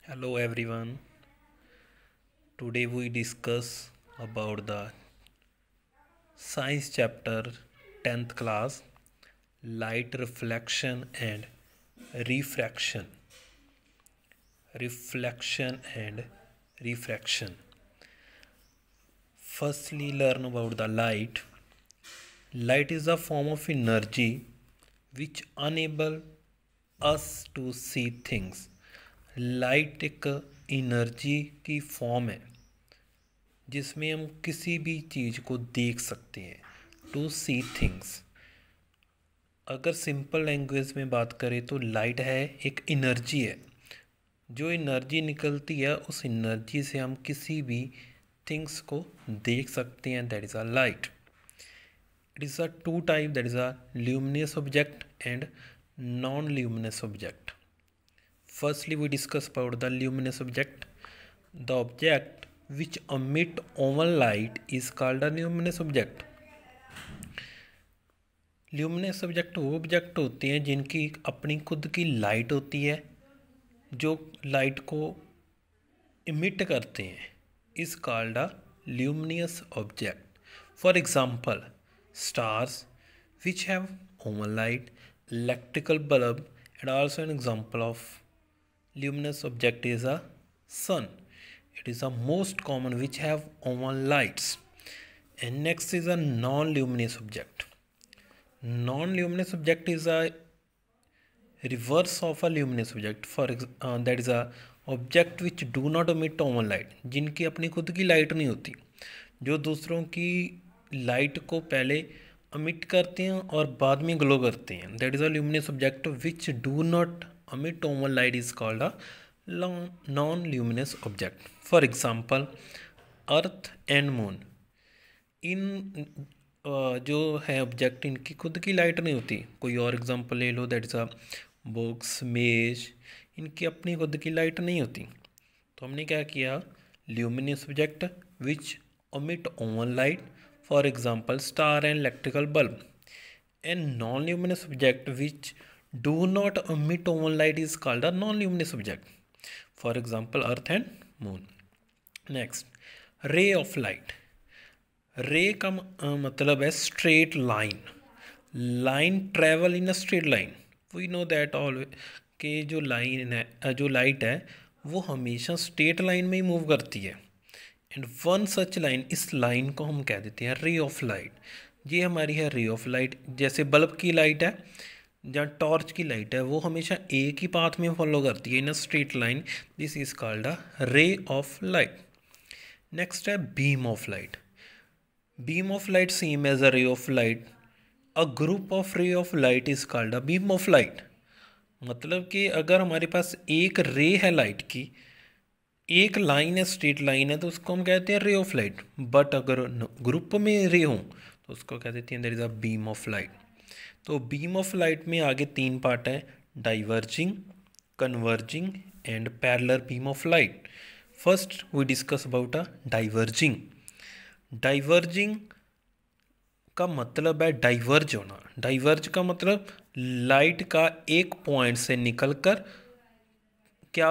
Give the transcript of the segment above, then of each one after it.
Hello everyone. Today we discuss about the science chapter 10th class, light reflection and refraction. Reflection and refraction. Firstly, learn about the light. Light is a form of energy which enable us to see things. Light एक energy की form है जिसमें हम किसी भी चीज़ को देख सकते हैं। To see things. अगर सिंपल लैंग्वेज में बात करें तो लाइट है एक एनर्जी है। जो एनर्जी निकलती है उस एनर्जी से हम किसी भी थिंग्स को देख सकते हैं। That is a light. It is a two type, that is a luminous object and non luminous object. Firstly, we discuss about the luminous object. The object which emit oval light is called a luminous object. Luminous object वो object होते हैं जिनकी अपनी खुद की light होती है, जो लाइट को इमिट करते हैं, is called a luminous object. For example, stars which have Oval light, electrical bulb, and also an example of luminous object is a sun. It is the most common which have oval lights. And next is a non-luminous object. Non-luminous object is a reverse of a luminous object. That is a object which do not emit oval light, जिनकी अपनी खुद की light नहीं होती, जो दूसरों की light को पहले अमिट करते हैं और बाद में ग्लो करते हैं. That is a luminous object which do not emit own light is called a non luminous object. For example, earth and moon. इन जो है ऑब्जेक्ट, इनकी खुद की लाइट नहीं होती. कोई और एग्जांपल ले लो, दैट इज़ अ बुक्स, मेज. इनकी अपनी खुद की लाइट नहीं होती. तो हमने क्या किया, ल्यूमिनस ऑब्जेक्ट विच अमिट own light, for example star and electrical bulb, and non-luminous object which do not emit oval light is called a non-luminous object, for example earth and moon. Next, ray of light. रे का मतलब है straight line. Line travel in a straight line. We know that all के जो line है, जो light है, वो हमेशा स्ट्रेट लाइन में ही मूव करती है. एंड वन सच लाइन, इस लाइन को हम कह देते हैं रे ऑफ लाइट. ये हमारी है रे ऑफ लाइट. जैसे बल्ब की लाइट है या टॉर्च की लाइट है, वो हमेशा एक ही पाथ में फॉलो करती है in a straight line. This is called a ray of light. Next है beam of light. Beam of light same as a ray of light. A group of ray of light is called a beam of light. मतलब कि अगर हमारे पास एक रे है light की, एक लाइन है, स्ट्रेट लाइन है, तो उसको हम कहते हैं रे ऑफ लाइट. बट अगर ग्रुप में रे हो तो उसको कह देते हैं there is a beam of light. तो बीम ऑफ लाइट में आगे तीन पार्ट है, diverging, converging and parallel beam of light. First we discuss about a diverging. Diverging का मतलब है डाइवर्ज होना. डाइवर्ज का मतलब लाइट का एक पॉइंट से निकलकर क्या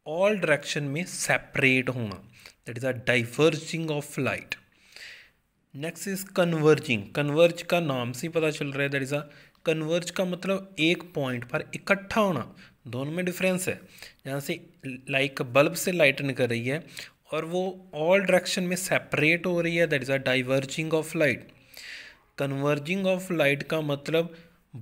ऑल डायरेक्शन में सेपरेट होना. That is a diverging of light. Next is converging. Converge का नाम से पता चल रहा है, दैट इज अ कन्वर्ज का मतलब एक पॉइंट पर इकट्ठा होना. दोनों में डिफरेंस है. जहाँ से लाइक बल्ब से लाइट निकल रही है और वो ऑल डायरेक्शन में सेपरेट हो रही है, that is a diverging of light. Converging of light का मतलब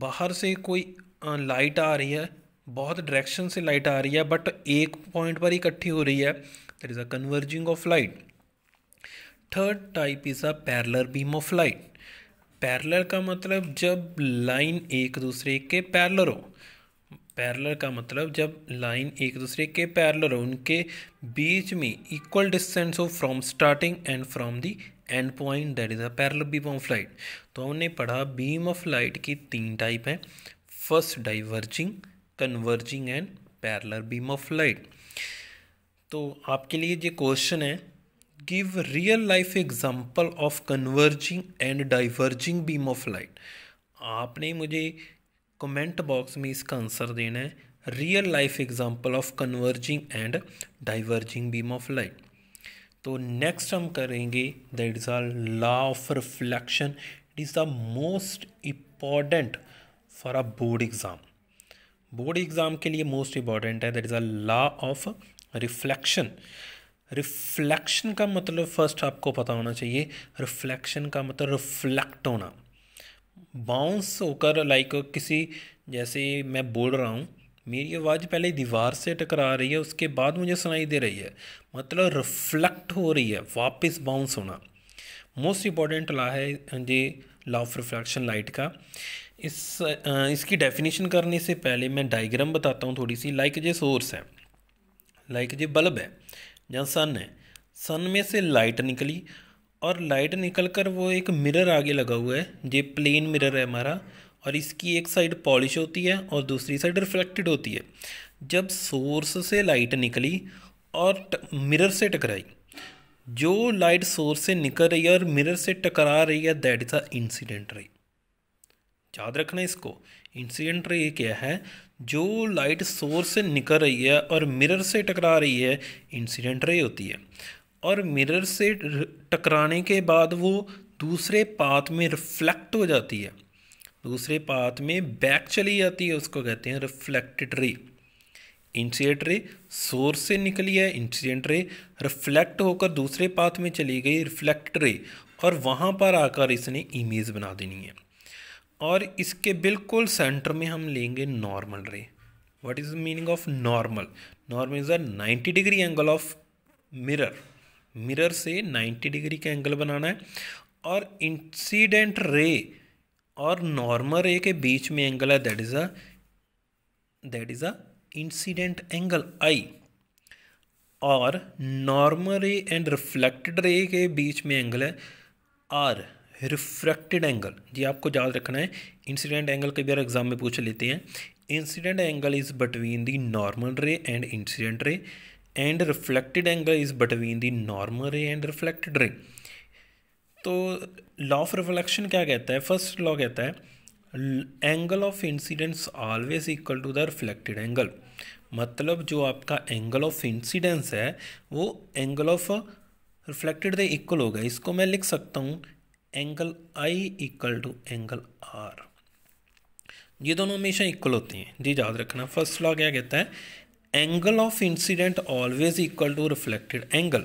बाहर से कोई लाइट आ रही है, बहुत डायरेक्शन से लाइट आ रही है, बट एक पॉइंट पर इकट्ठी हो रही है. That is a converging of light. Third type is a parallel beam of light. Parallel का मतलब जब लाइन एक दूसरे के पैरेलल हो. पैरेलल का मतलब जब लाइन एक दूसरे के पैरेलल हो, उनके बीच में इक्वल डिस्टेंस हो from starting and from the end point. That is a parallel beam of light. तो हमने पढ़ा बीम ऑफ लाइट की तीन टाइप हैं. First diverging, converging and parallel beam of light. तो आपके लिए ये क्वेश्चन है, give real life example of converging and diverging beam of light. आपने मुझे कमेंट बॉक्स में इसका आंसर देना है. Real life example of converging and diverging beam of light. तो नेक्स्ट हम करेंगे that is a law of reflection. It is the most important for a board exam. Board exam के लिए most important है that is a law of reflection. Reflection का मतलब first आपको पता होना चाहिए, रिफ्लेक्शन का मतलब रिफ्लेक्ट होना, बाउंस होकर, लाइक किसी, जैसे मैं बोल रहा हूँ मेरी आवाज़ पहले दीवार से टकरा रही है उसके बाद मुझे सुनाई दे रही है, मतलब रिफ्लेक्ट हो रही है, वापस बाउंस होना। मोस्ट इम्पॉर्टेंट लॉ है ये लॉ ऑफ रिफ्लेक्शन लाइट का। इसकी डेफिनेशन करने से पहले मैं डायग्राम बताता हूँ थोड़ी सी। लाइक ये सोर्स है, लाइक ये बल्ब है, जहाँ सन है, सन में से लाइट निकली और लाइट निकल कर वो एक मिरर आगे लगा हुआ है, ये प्लेन मिरर है हमारा, और इसकी एक साइड पॉलिश होती है और दूसरी साइड रिफ्लेक्टेड होती है। जब सोर्स से लाइट निकली और मिरर से टकराई, जो लाइट सोर्स से निकल रही है और मिरर से टकरा रही है दैट इज़ अ इंसिडेंट रे। याद रखना इसको, इंसिडेंट रे क्या है, जो लाइट सोर्स से निकल रही है और मिरर से टकरा रही है इंसिडेंट रे होती है। और मिरर से टकराने के बाद वो दूसरे पाथ में रिफ्लेक्ट हो जाती है, दूसरे पाथ में बैक चली जाती है, उसको कहते हैं reflected ray. Incident ray source से निकली है, इंसिडेंट रे रिफ्लेक्ट होकर दूसरे पाथ में चली गई, रिफ्लेक्टेड रे, और वहाँ पर आकर इसने इमेज बना देनी है। और इसके बिल्कुल सेंटर में हम लेंगे normal ray. What is the meaning of normal? Normal is a 90 degree angle of mirror, mirror से 90 डिग्री का एंगल बनाना है। और इंसिडेंट रे और नॉर्मल रे के बीच में एंगल है that is a incident angle I. और नॉर्मल रे एंड रिफ्लेक्टेड रे के बीच में एंगल है आर, रिफ्रैक्टेड एंगल। जी आपको याद रखना है, इंसिडेंट एंगल कई बार एग्जाम में पूछ लेते हैं। Incident angle is between the normal ray and incident ray, and reflected angle is between the normal ray and reflected ray. तो लॉ ऑफ रिफ्लेक्शन क्या कहता है? फर्स्ट लॉ कहता है angle of incidence always equal to the reflected angle. मतलब जो आपका angle of incidence है वो एंगल ऑफ रिफ्लेक्टेड से इक्वल होगा। इसको मैं लिख सकता हूँ angle I equal to angle R. ये दोनों हमेशा इक्वल होते हैं, जी याद रखना। फर्स्ट लॉ क्या कहता है? Angle of incident always equal to reflected angle.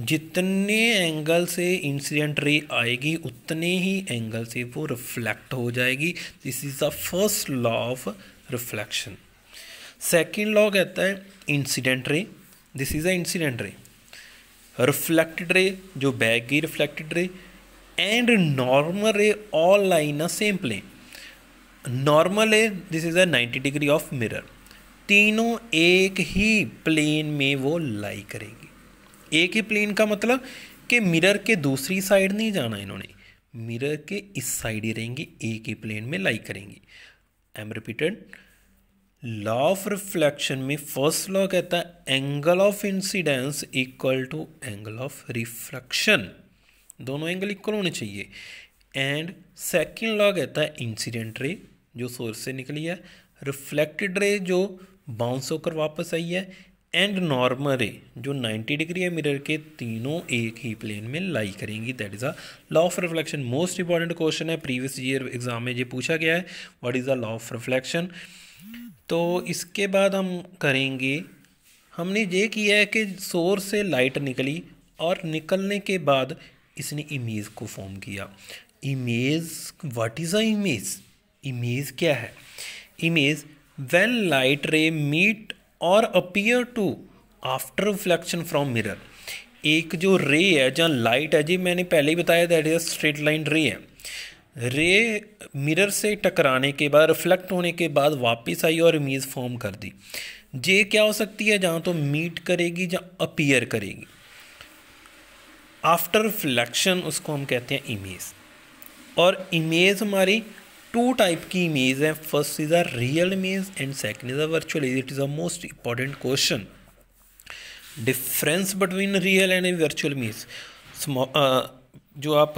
जितने एंगल से इंसिडेंट रे आएगी उतने ही एंगल से वो रिफ्लेक्ट हो जाएगी। This is the first law of reflection. Second law कहता है incident ray, this is a incident ray, reflected ray जो बैक गई reflected ray, and normal ray all lie in a same plane. Normal है this is a 90 degree of mirror, तीनों एक ही plane में वो लाई करेंगी। एक ही प्लेन का मतलब कि मिरर के दूसरी साइड नहीं जाना इन्होंने, मिरर के इस साइड ही रहेंगी, एक ही प्लेन में लाई करेंगी। I am repeated, law of reflection में फर्स्ट लॉ कहता है angle of incidence equal to angle of refraction, दोनों एंगल इक्वल होने चाहिए। एंड सेकंड लॉ कहता है इंसिडेंट रे जो सोर्स से निकली है, रिफ्लेक्टेड रे जो बाउंस होकर वापस आई है, एंड नॉर्मल रे जो 90 डिग्री है मिरर के, तीनों एक ही प्लेन में लाई करेंगी। That is a law of reflection. Most important question है, प्रीवियस ईयर एग्जाम में ये पूछा गया है, what is the law of reflection. तो इसके बाद हम करेंगे, हमने ये किया है कि सोर्स से लाइट निकली और निकलने के बाद इसने इमेज को फॉर्म किया। Image, what is a image? Image क्या है? Image when light ray meet और appear to after reflection from mirror. एक जो रे है जहाँ लाइट है, जी मैंने पहले ही बताया दैट इज स्ट्रेट लाइन रे है। रे मिरर से टकराने के बाद, रिफ्लेक्ट होने के बाद वापस आई और इमेज फॉर्म कर दी। जे क्या हो सकती है? जहाँ तो मीट करेगी, जहाँ अपीयर करेगी। आफ्टर रिफ्लेक्शन उसको हम कहते हैं इमेज। और इमेज हमारी टू टाइप की इमेज है, first is a real image and second is a virtual image. It is a most important question, difference between real and virtual image. जो आप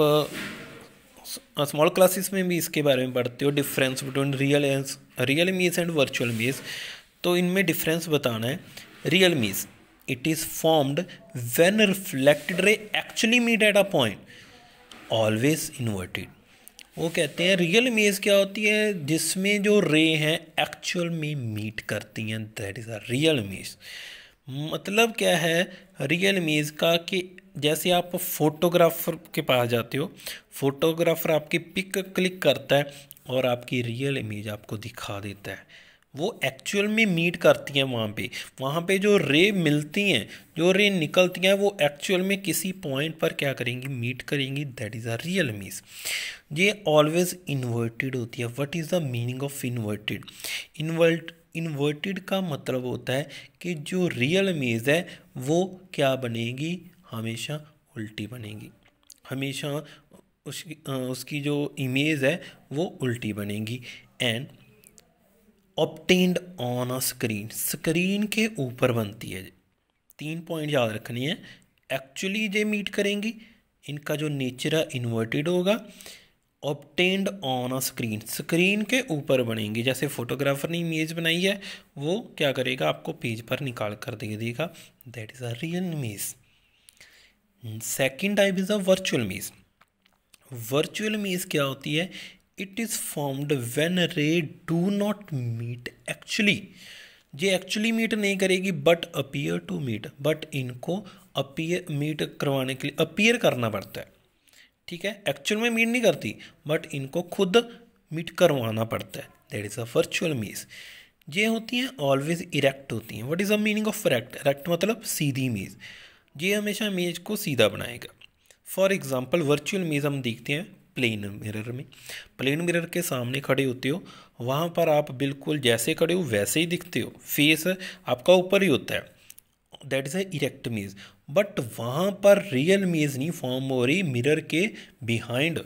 स्मॉल क्लासेस में भी इसके बारे में पढ़ते हो, difference between real image and virtual image. तो इनमें डिफरेंस बताना है। Real image it is formed when reflected ray actually meet at a point always inverted. वो कहते हैं रियल इमेज क्या होती है, जिसमें जो रे हैं एक्चुअल में मीट करती हैं, that is a real image. मतलब क्या है रियल इमेज का, कि जैसे आप फोटोग्राफर के पास जाते हो, फोटोग्राफर आपकी पिक क्लिक करता है और आपकी रियल इमेज आपको दिखा देता है। वो एक्चुअल में मीट करती हैं वहाँ पे जो रे मिलती हैं, जो रे निकलती हैं, वो एक्चुअल में किसी पॉइंट पर क्या करेंगी, मीट करेंगी, that is a real image. ये ऑलवेज इन्वर्टेड होती है। What is the meaning of inverted? Inverted का मतलब होता है कि जो रियल इमेज है वो क्या बनेगी, हमेशा उल्टी बनेगी, हमेशा उसकी जो इमेज है वो उल्टी बनेगी। And obtained on a screen, screen के ऊपर बनती है। 3 पॉइंट याद रखनी है। एक्चुअली जे मीट करेंगी, इनका जो नेचर है इन्वर्टेड होगा। Obtained on a screen, screen के ऊपर बनेंगी। जैसे फोटोग्राफर ने इमेज बनाई है, वो क्या करेगा, आपको पेज पर निकाल कर दे देगा, that is a real image. Second type is a virtual image. Virtual image क्या होती है? It is formed when ray do not meet actually. ये एक्चुअली मीट नहीं करेगी but appear to meet, but इनको अपीयर मीट करवाने के लिए अपीयर करना पड़ता है। ठीक है, एक्चुअल में मीट नहीं करती बट इनको खुद मीट करवाना पड़ता है, that is a virtual image. ये होती हैं ऑलवेज इरेक्ट होती हैं। What is the meaning of erect? Erect मतलब सीधी इमेज। ये हमेशा इमेज को सीधा बनाएगा। फॉर एग्जांपल वर्चुअल इमेज हम देखते हैं प्लेन मिरर में। प्लेन मिरर के सामने खड़े होते हो, वहाँ पर आप बिल्कुल जैसे खड़े हो वैसे ही दिखते हो, फेस आपका ऊपर ही होता है, that is a erect image. But वहाँ पर रियल इमेज नहीं फॉर्म हो रही, मिरर के बिहाइंड,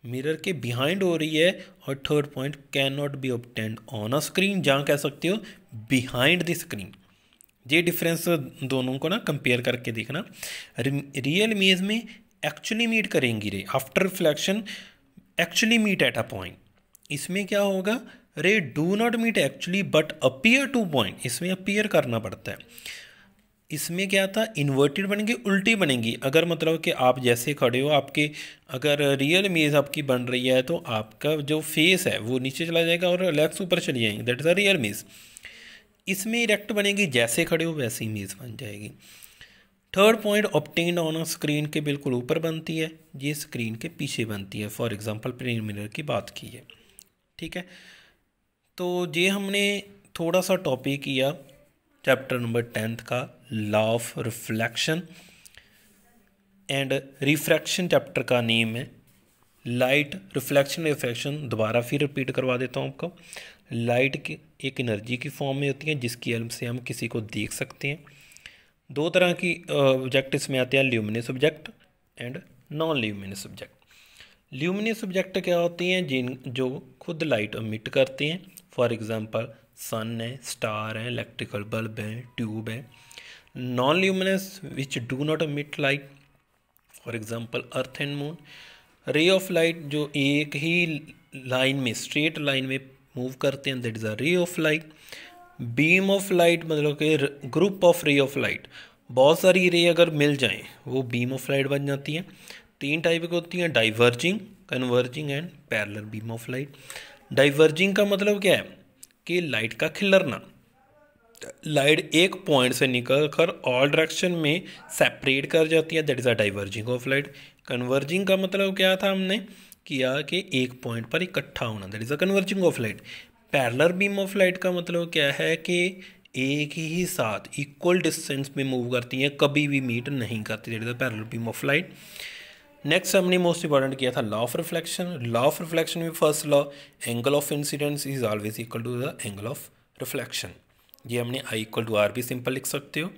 मिरर के बिहाइंड हो रही है। और third point, can not be obtained on a screen, जहाँ कह सकते हो बिहाइंड द स्क्रीन। ये डिफरेंस दोनों को ना कंपेयर करके देखना। रियल इमेज में एक्चुअली मीट करेंगी ray, after reflection actually meet at a point. इसमें क्या होगा, ray do not meet actually but appear to point, इसमें अपीयर करना पड़ता है। इसमें क्या था, इन्वर्टेड बनेंगी, उल्टी बनेंगी। अगर मतलब कि आप जैसे खड़े हो, आपके अगर रियल इमेज आपकी बन रही है तो आपका जो फेस है वो नीचे चला जाएगा और लेग्स ऊपर चली जाएंगी, that is a real image. इसमें इरेक्ट बनेगी, जैसे खड़े हो वैसे इमेज बन जाएगी। Third point, obtained on screen के बिल्कुल ऊपर बनती है, ये स्क्रीन के पीछे बनती है। फॉर एग्जांपल प्लेन मिरर की बात की है। ठीक है, तो ये हमने थोड़ा सा टॉपिक किया चैप्टर नंबर 10 का, law of reflection and refraction. Chapter का नेम है लाइट, रिफ्लेक्शन रिफ्रैक्शन। दोबारा फिर रिपीट करवा देता हूँ आपको। लाइट की एक एनर्जी की फॉर्म में होती है जिसकी हेल्प से हम किसी को देख सकते हैं। 2 तरह की ऑब्जेक्ट इसमें आते हैं, luminous object and non luminous object. Luminous object क्या होते हैं, जो खुद लाइट एमिट करते हैं। फॉर एग्जांपल सन है, स्टार है, इलेक्ट्रिकल बल्ब है, ट्यूब है। Non luminous which do not emit light, for example earth and moon. रे ऑफ लाइट जो एक ही लाइन में, स्ट्रेट लाइन में मूव करते हैं, that is a ray of light. Beam of light मतलब कि group of ray of light, बहुत सारी रे अगर मिल जाएं वो बीम ऑफ लाइट बन जाती हैं। 3 टाइप की होती हैं, diverging, converging and parallel beam of light. Diverging का मतलब क्या है कि लाइट का खिलरना, लाइट एक पॉइंट से निकल कर ऑल डायरेक्शन में सेपरेट कर जाती है, that is a diverging of light. Converging का मतलब क्या था, हमने किया कि एक पॉइंट पर इकट्ठा होना, that is a converging of light. Parallel beam of light का मतलब क्या है कि एक ही साथ इक्वल डिस्टेंस में मूव करती हैं, कभी भी मीट नहीं करती, that is a parallel beam of light. Next हमने मोस्ट इंपॉर्टेंट किया था law of reflection. Law of reflection में first law, angle of incidence is always equal to the angle of reflection. ये हमने आई इक्वल टू आर भी simple लिख सकते हो।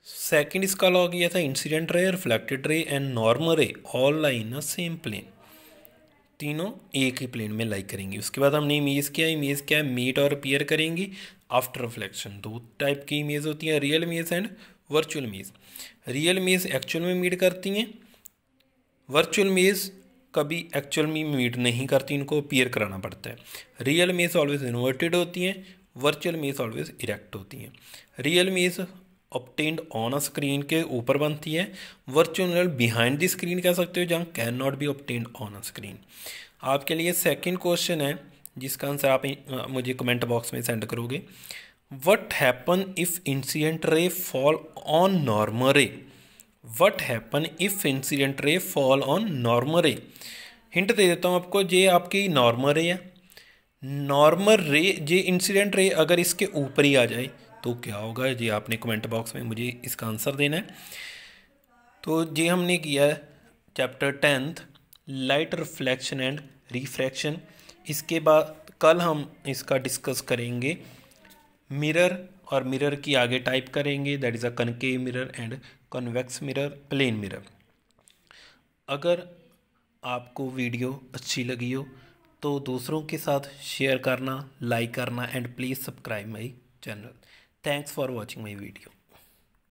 सेकंड इसका लॉ किया था incident ray, reflected ray and normal ray all lie in a same plane, तीनों एक ही प्लेन में लाई करेंगी। उसके बाद हमने इमेज क्या है, मीट और अपीयर करेंगी आफ्टर रिफ्लेक्शन। 2 टाइप की इमेज होती हैं, real image and virtual image. Real image actual में मीट करती हैं, वर्चुअल इमेज कभी एक्चुअल में मीट नहीं करती, इनको अपीयर कराना पड़ता है। रियल इमेज ऑलवेज इन्वर्टेड होती हैं, वर्चुअल इमेज ऑलवेज इरेक्ट होती हैं। Real image obtained on a screen के ऊपर बनती है। Virtual image behind the screen कह सकते हो, जहाँ can not be obtained on a screen. आपके लिए सेकंड क्वेश्चन है जिसका आंसर आप मुझे कमेंट बॉक्स में सेंड करोगे। What happen if incident ray fall on normal ray? What happen if incident ray fall on normal ray? Hint दे देता हूँ आपको, ये आपकी नॉर्मल रे है। नॉर्मल रे जे इंसिडेंट रे अगर इसके ऊपर ही आ जाए तो क्या होगा, जी आपने कमेंट बॉक्स में मुझे इसका आंसर देना है। तो जी हमने किया है chapter 10th light reflection and refraction. इसके बाद कल हम इसका डिस्कस करेंगे मिरर, और मिरर की आगे टाइप करेंगे that is a concave mirror and convex mirror, plane mirror. अगर आपको वीडियो अच्छी लगी हो तो दूसरों के साथ शेयर करना, लाइक करना and please subscribe my channel. Thanks for watching my video.